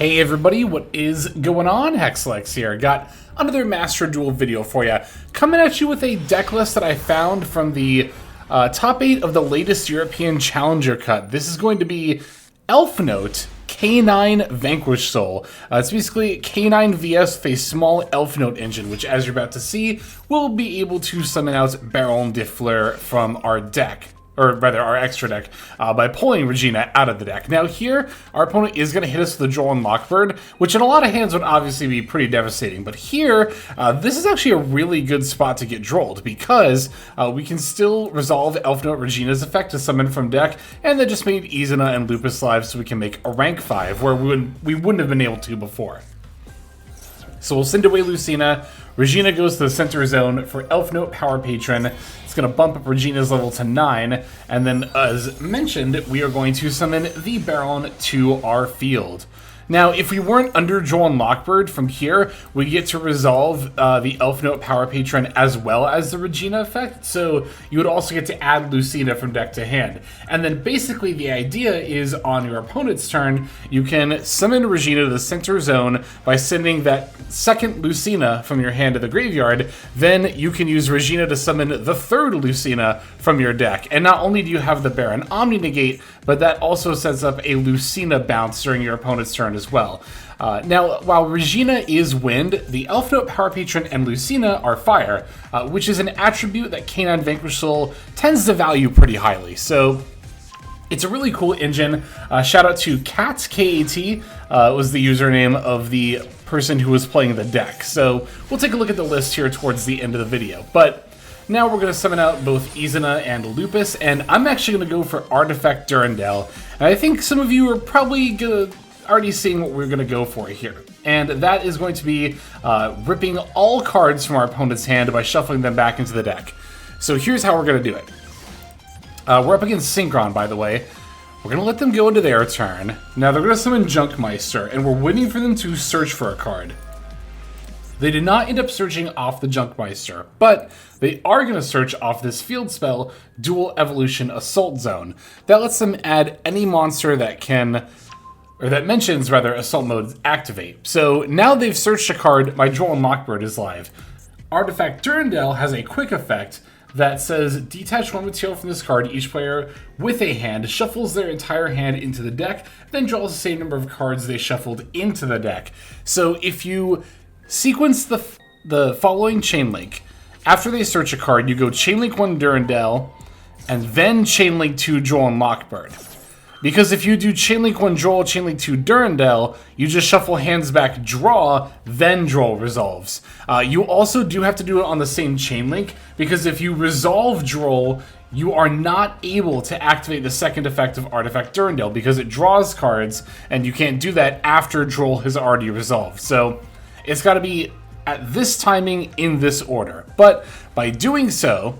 Hey everybody, what is going on? Hexlex here. Got another Master Duel video for you. Coming at you with a deck list that I found from the top 8 of the latest European Challenger cut. This is going to be Elfnote K9 Vanquish Soul. It's basically K9 VS with a small Elfnote engine, which as you're about to see, will be able to summon out Baron de Fleur from our deck. Or rather, our extra deck, by pulling Regina out of the deck. Now here, our opponent is going to hit us with the Droll and Lockbird, which in a lot of hands would obviously be pretty devastating. But here, this is actually a really good spot to get Drolled, because we can still resolve Elfnote Regina's effect to summon from deck, and then just made Izuna and Lupus live so we can make a rank 5, where we wouldn't have been able to before. So we'll send away Lucina. Regina goes to the center zone for Elfnote Power Patron. It's going to bump up Regina's level to 9. And then, as mentioned, we are going to summon the Baron to our field. Now, if we weren't under Droll and Lockbird from here, we get to resolve the Elfnote Power Patron as well as the Regina effect. So you would also get to add Lucina from deck to hand. And then basically the idea is on your opponent's turn, you can summon Regina to the center zone by sending that second Lucina from your hand to the graveyard. Then you can use Regina to summon the third Lucina from your deck. And not only do you have the Baron Omni negate, but that also sets up a Lucina bounce during your opponent's turn as well. Now, while Regina is wind, the Elfnote Power Patron and Lucina are fire, which is an attribute that K9 Vanquish Soul tends to value pretty highly. So it's a really cool engine. Shout out to Kat, K-A-T, was the username of the person who was playing the deck. So we'll take a look at the list here towards the end of the video. But now we're going to summon out both Izuna and Lupus, and I'm actually going to go for Artifact Durandal. And I think some of you are probably already seeing what we're going to go for here. And that is going to be ripping all cards from our opponent's hand by shuffling them back into the deck. So here's how we're going to do it. We're up against Synchron, by the way. We're going to let them go into their turn. Now they're going to summon Junkmeister, and we're waiting for them to search for a card. They did not end up searching off the Junkmeister, but they are going to search off this field spell, Dual Evolution Assault Zone. That lets them add any monster that can, or that mentions, rather, Assault Mode activate. So now they've searched a card, my Droll and Lockbird is live. Artifact Durandal has a quick effect that says, detach one material from this card. Each player with a hand shuffles their entire hand into the deck, then draws the same number of cards they shuffled into the deck. So if you sequence the following chain link. After they search a card, you go chain link 1 Durandal, and then chain link 2 Droll and Lockbird. Because if you do chain link 1 Droll, chain link 2 Durandal, you just shuffle hands back, draw, then Droll resolves. You also do have to do it on the same chain link, because if you resolve Droll, you are not able to activate the second effect of Artifact Durandal, because it draws cards, and you can't do that after Droll has already resolved. So it's got to be at this timing in this order. But by doing so,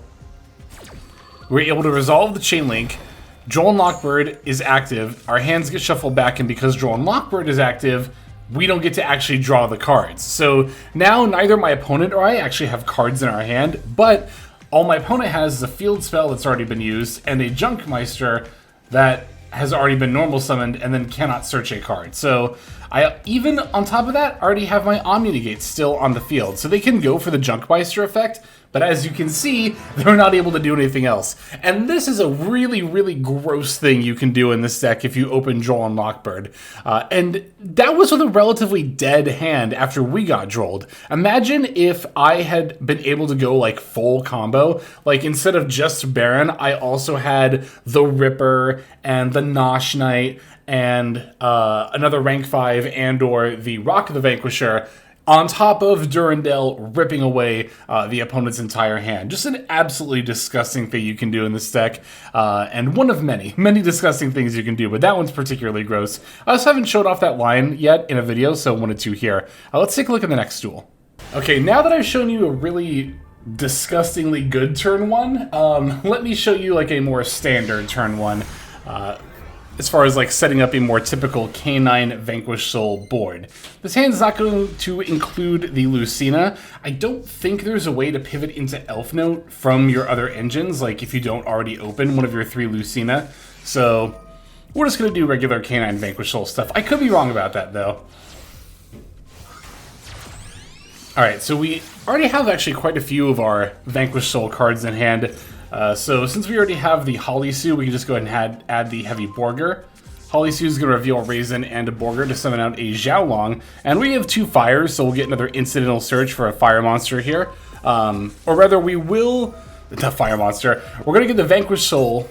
we're able to resolve the chain link. Droll and Lockbird is active. Our hands get shuffled back, and because Droll and Lockbird is active, we don't get to actually draw the cards. So now neither my opponent or I actually have cards in our hand, but all my opponent has is a field spell that's already been used and a Junkmeister that has already been normal summoned and then cannot search a card. So I, even on top of that, already have my Omni Negate still on the field. So they can go for the Junkmeister effect, but as you can see, they're not able to do anything else. And this is a really, really gross thing you can do in this deck if you open Droll and Lockbird. And that was with a relatively dead hand after we got Drolled. Imagine if I had been able to go like full combo. Like instead of just Baron, I also had the Ripper and the Nosh Knight and another rank 5 and or the Rock of the Vanquisher, on top of Durandal ripping away the opponent's entire hand. Just an absolutely disgusting thing you can do in this deck, and one of many disgusting things you can do, but that one's particularly gross. I also haven't showed off that line yet in a video, so wanted to here. Let's take a look at the next duel. Okay, now that I've shown you a really disgustingly good turn one, let me show you like a more standard turn one. As far as like setting up a more typical K9 Vanquish Soul board. This hand is not going to include the Lucina. I don't think there's a way to pivot into Elfnote from your other engines, like if you don't already open one of your 3 Lucina. So we're just going to do regular Canine Vanquish Soul stuff. I could be wrong about that, though. Alright, so we already have actually quite a few of our Vanquish Soul cards in hand. So since we already have the Holly Sue, we can just go ahead and add the Heavy Borger. Holly Sue is going to reveal Raisin and a Borger to summon out a Xiaolong. And we have 2 fires, so we'll get another incidental search for a fire monster here. Or rather, we will... The fire monster. We're going to get the Vanquish Soul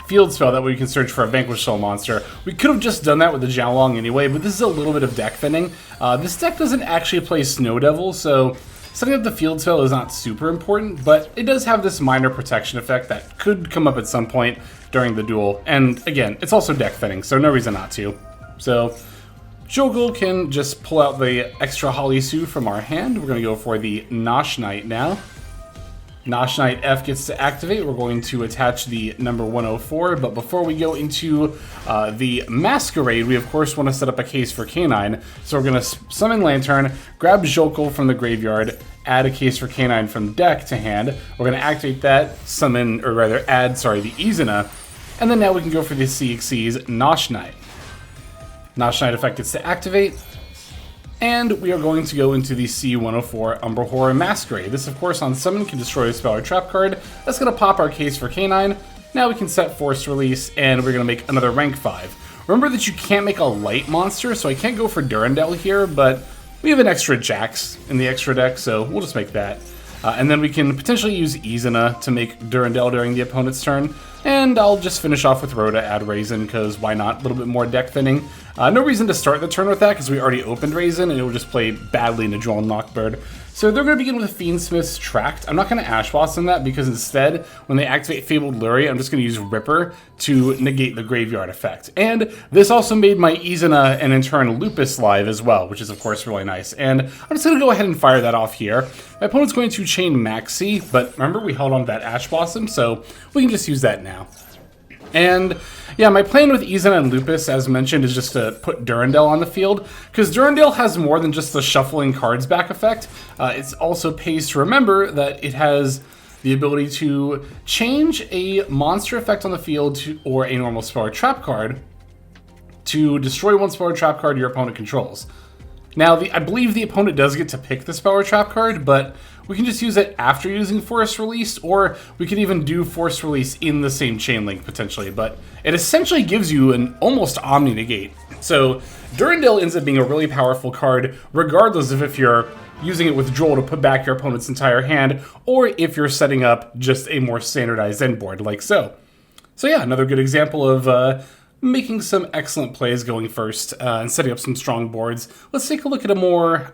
field spell that way we can search for a Vanquish Soul monster. We could have just done that with the Xiaolong anyway, but this is a little bit of deck thinning. This deck doesn't actually play Snow Devil, so setting up the field spell is not super important, but it does have this minor protection effect that could come up at some point during the duel. And again, it's also deck thinning, so no reason not to. So Jogul can just pull out the extra Holly Sue from our hand. We're going to go for the Nosh Knight now. Nosh Knight F gets to activate. We're going to attach the number 104, but before we go into the Masquerade, we of course want to set up a case for Canine. So we're going to summon Lantern, grab Jokul from the graveyard, add a case for Canine from deck to hand. We're going to activate that, summon, or rather add, the Izuna, and then now we can go for the CXC's Nosh Knight. Nosh Knight effect gets to activate. And we are going to go into the C104 Umbra Horror Masquerade. This, of course, on summon can destroy a spell or trap card. That's going to pop our case for Canine. Now we can set Force Release, and we're going to make another rank 5. Remember that you can't make a light monster, so I can't go for Durandal here, but we have an extra Jax in the extra deck, so we'll just make that. And then we can potentially use Izuna to make Durandal during the opponent's turn. And I'll just finish off with Rhoda, add Raisin, because why not? A little bit more deck thinning. No reason to start the turn with that, because we already opened Raisin, and it will just play badly in a Droll and Knockbird. So they're going to begin with Fiendsmith's Tract. I'm not going to Ash Blossom that, because instead, when they activate Fabled Lurie, I'm just going to use Ripper to negate the Graveyard effect. And this also made my Izuna and in turn Lupus live as well, which is of course really nice. And I'm just going to go ahead and fire that off here. My opponent's going to chain Maxi, but remember we held on to that Ash Blossom, so we can just use that now. And yeah, my plan with Izuna and Lupus, as mentioned, is just to put Durandal on the field, because Durandal has more than just the shuffling cards back effect. It also pays to remember that it has the ability to change a monster effect on the field or a normal spell or trap card to destroy one spell or trap card your opponent controls. Now, I believe the opponent does get to pick the spell or trap card, but we can just use it after using Force Release, or we could even do Force Release in the same chain link, potentially. But it essentially gives you an almost Omni-Negate. So Durandal ends up being a really powerful card, regardless of if you're using it with Droll to put back your opponent's entire hand, or if you're setting up just a more standardized end board, like so. So yeah, another good example of making some excellent plays going first and setting up some strong boards. Let's take a look at a more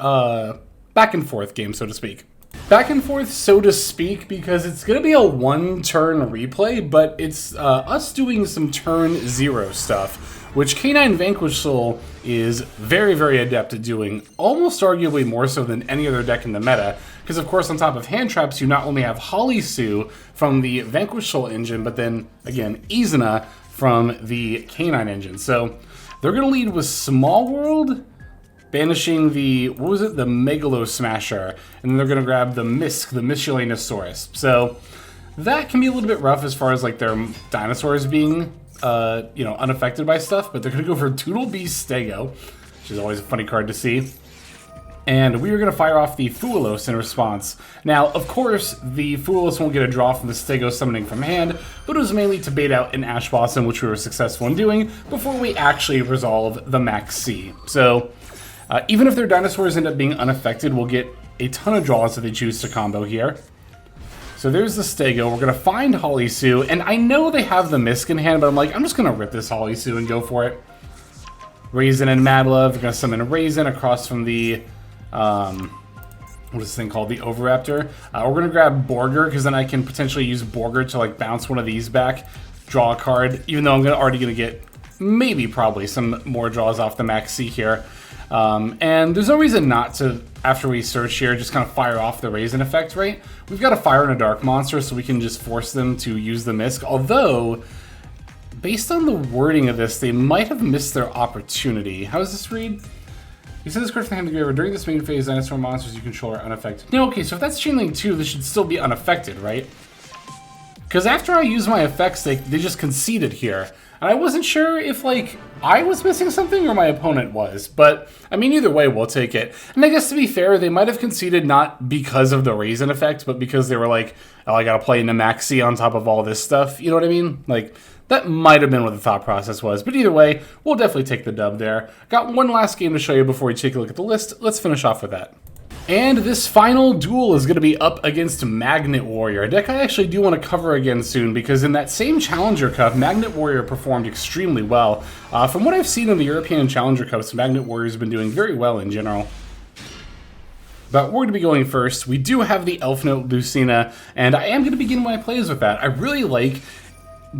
back and forth game, so to speak. Back and forth, so to speak, because it's going to be a one-turn replay, but it's us doing some turn 0 stuff, which Canine Vanquish Soul is very, very adept at doing, almost arguably more so than any other deck in the meta, because of course on top of hand traps, you not only have Holly Sue from the Vanquish Soul engine, but then, again, Izuna from the Canine engine. So they're going to lead with Small World, banishing the, what was it, the Megalo Smasher, and then they're going to grab the Misk, the Miscellaneousaurus. So that can be a little bit rough as far as like their dinosaurs being, unaffected by stuff, but they're going to go for Toodle Beast Stego, which is always a funny card to see. And we are going to fire off the Fuelos in response. Now, of course, the Fuelos won't get a draw from the Stego summoning from hand, but it was mainly to bait out an Ash Blossom, which we were successful in doing, before we actually resolve the Max C. So even if their dinosaurs end up being unaffected, we'll get a ton of draws if they choose to combo here. So there's the Stego. We're going to find Holly Sue, and I know they have the Misk in hand, but I'm like, I'm just going to rip this Holly Sue and go for it. Raisin and Mad Love. We're going to summon a Raisin across from the, what is this thing called? The Oviraptor. We're going to grab Borger, because then I can potentially use Borger to like bounce one of these back, draw a card, even though I'm already going to get maybe probably some more draws off the Max C here. And there's no reason not to, after we search here, just kind of fire off the Raisin effect, right? We've got a Fire and a Dark monster, so we can just force them to use the Misk. Although, based on the wording of this, they might have missed their opportunity. How does this read? You said this card from the hand of the graveyard. During this main phase, dinosaur monsters you control are unaffected. No, okay, so if that's Chain Link 2, this should still be unaffected, right? Because after I use my effects, they just conceded here. And I wasn't sure if, like, I was missing something or my opponent was. But, I mean, either way, we'll take it. And I guess to be fair, they might have conceded not because of the Raisin effect, but because they were like, oh, I gotta play Namaxi on top of all this stuff. You know what I mean? Like, that might have been what the thought process was. But either way, we'll definitely take the dub there. Got one last game to show you before we take a look at the list. Let's finish off with that. And this final duel is going to be up against Magnet Warrior, a deck I actually do want to cover again soon, because in that same Challenger Cup, Magnet Warrior performed extremely well. From what I've seen in the European Challenger Cups, Magnet Warrior's been doing very well in general. But we're going to be going first. We do have the Elfnote Lucina, and I am going to begin my plays with that. I really like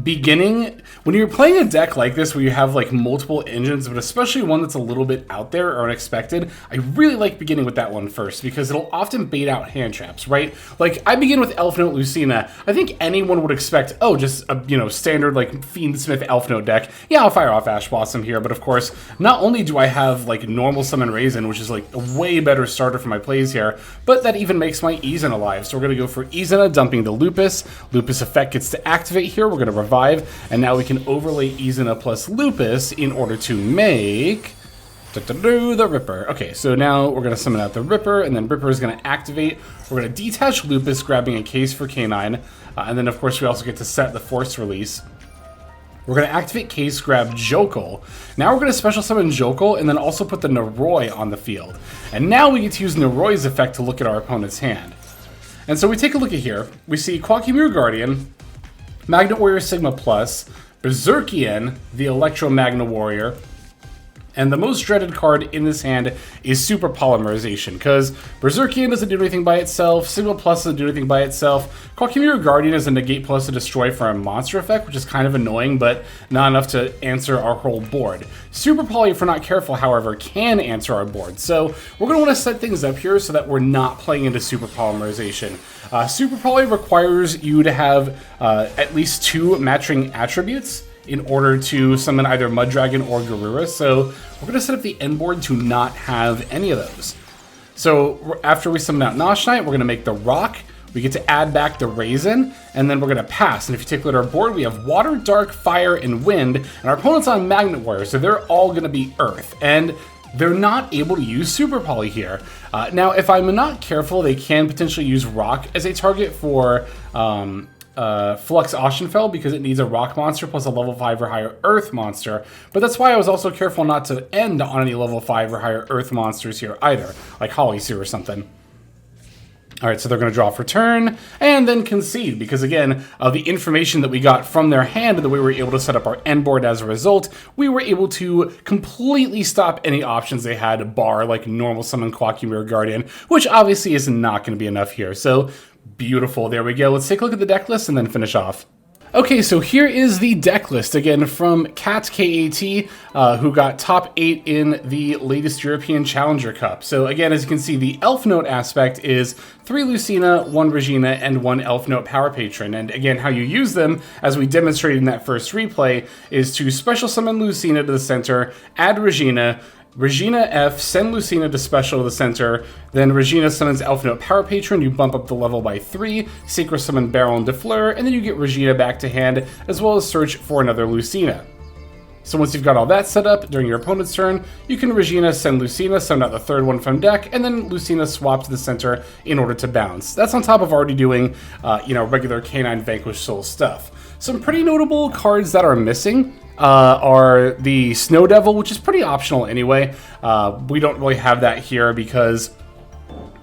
beginning when you're playing a deck like this where you have like multiple engines, but especially one that's a little bit out there or unexpected. I really like beginning with that one first because it'll often bait out hand traps, right? Like I begin with Elfnote Lucina. I think anyone would expect, oh, just a standard like Fiendsmith Elfnote deck. Yeah, I'll fire off Ash Blossom here, but of course, not only do I have like normal summon Raisin, which is like a way better starter for my plays here, but that even makes my Izin alive. So we're gonna go for Izina, dumping the Lupus. Lupus effect gets to activate here. We're gonna revive, and now we can overlay Izina plus Lupus in order to make the Ripper. Okay, so now we're going to summon out the Ripper, and then Ripper is going to activate. We're going to detach Lupus, grabbing a case for Canine, and then of course we also get to set the Force Release. We're going to activate Case, grab Jokul. Now we're going to special summon Jokul, and then also put the Noroi on the field. And now we get to use Noroi's effect to look at our opponent's hand. And so we take a look at here. We see Quackimir Guardian, Magnet Warrior Sigma Plus, Berserkian, the Electro Magna Warrior, and the most dreaded card in this hand is Super Polymerization, because Berserkian doesn't do anything by itself, Sigma Plus doesn't do anything by itself, Quackimir Guardian is a negate plus to destroy for a monster effect, which is kind of annoying, but not enough to answer our whole board. Super Poly, if we're not careful, however, can answer our board, so we're going to want to set things up here so that we're not playing into Super Polymerization. Super Poly requires you to have at least 2 matching attributes in order to summon either Mud Dragon or Garura, so we're going to set up the end board to not have any of those. So after we summon out Nosh Knight, we're going to make the Rock, we get to add back the Raisin, and then we're going to pass. And if you take a look at our board, we have Water, Dark, Fire, and Wind, and our opponent's on Magnet Warrior, so they're all going to be Earth. And they're not able to use Super Poly here. Now, if I'm not careful, they can potentially use Rock as a target for Flux Ashenfell because it needs a Rock monster plus a level 5 or higher Earth monster. But that's why I was also careful not to end on any level 5 or higher Earth monsters here either, like Hollyseer or something. Alright, so they're going to draw for turn, and then concede, because again, the information that we got from their hand and the way we were able to set up our end board as a result, we were able to completely stop any options they had, bar like normal summon Quackimir Guardian, which obviously is not going to be enough here. So, beautiful, there we go. Let's take a look at the deck list and then finish off. Okay, so here is the deck list, again, from Kat KAT, who got top 8 in the latest European Challenger Cup. So again, as you can see, the Elfnote aspect is 3 Lucina, 1 Regina, and 1 Elfnote Power Patron. And again, how you use them, as we demonstrated in that first replay, is to special summon Lucina to the center, add Regina F, send Lucina to special to the center, then Regina summons Elfnote Power Patron, you bump up the level by 3, Sacred Summon Baron de Fleur, and then you get Regina back to hand, as well as search for another Lucina. So once you've got all that set up, during your opponent's turn, you can Regina, send Lucina, send out the third one from deck, and then Lucina swap to the center in order to bounce. That's on top of already doing, regular Canine Vanquish Soul stuff. Some pretty notable cards that are missing are the Snow Devil, which is pretty optional anyway. We don't really have that here because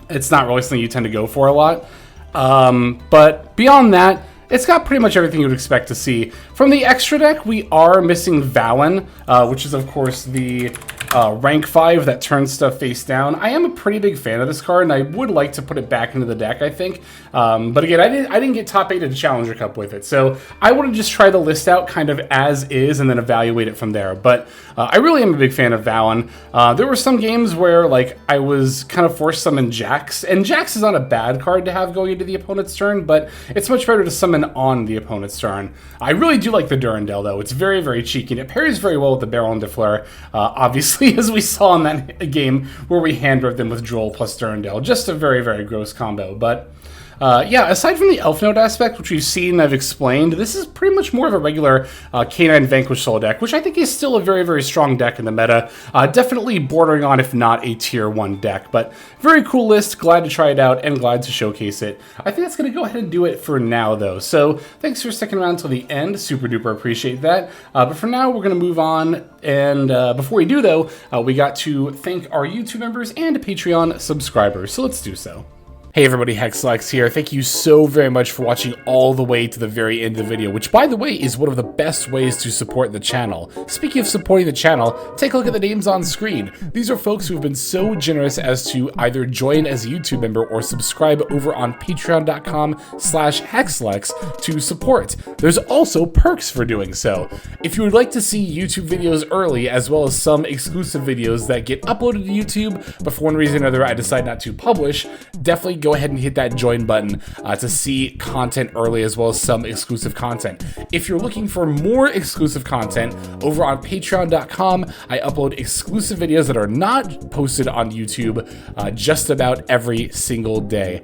it's not really something you tend to go for a lot. But beyond that, it's got pretty much everything you would expect to see. From the extra deck, we are missing Valen, which is of course the rank 5 that turns stuff face down. I am a pretty big fan of this card, and I would like to put it back into the deck, I think. But again, I didn't get top 8 at the Challenger Cup with it, so I want to just try the list out kind of as is and then evaluate it from there. But I really am a big fan of Valen. There were some games where like I was kind of forced to summon Jax, and Jax is not a bad card to have going into the opponent's turn, but it's much better to summon on the opponent's turn. I really do like the Durandal though. It's very, very cheeky, and it pairs very well with the Baron de Fleur, obviously, as we saw in that game where we hand-wrote them with Droll plus Durandal. Just a very, very gross combo, but yeah, aside from the Elfnote aspect, which we've seen, I've explained, this is pretty much more of a regular K9 Vanquish solo deck, which I think is still a very, very strong deck in the meta. Definitely bordering on, if not a tier 1 deck, but very cool list. Glad to try it out and glad to showcase it. I think that's going to go ahead and do it for now, though. So thanks for sticking around till the end. Super duper appreciate that. But for now, we're going to move on. And before we do, though, we got to thank our YouTube members and Patreon subscribers. So let's do so. Hey everybody, Hexlex here. Thank you so very much for watching all the way to the very end of the video, which by the way is one of the best ways to support the channel. Speaking of supporting the channel, take a look at the names on screen. These are folks who have been so generous as to either join as a YouTube member or subscribe over on patreon.com/Hexlex to support. There's also perks for doing so. If you would like to see YouTube videos early, as well as some exclusive videos that get uploaded to YouTube, but for one reason or another I decide not to publish, definitely go ahead and hit that join button to see content early, as well as some exclusive content. If you're looking for more exclusive content, over on patreon.com, I upload exclusive videos that are not posted on YouTube just about every single day.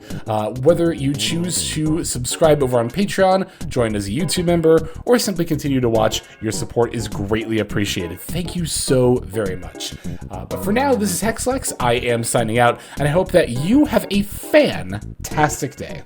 Whether you choose to subscribe over on Patreon, join as a YouTube member, or simply continue to watch, your support is greatly appreciated. Thank you so very much. But for now, this is Hexlex. I am signing out, and I hope that you have a fantastic day.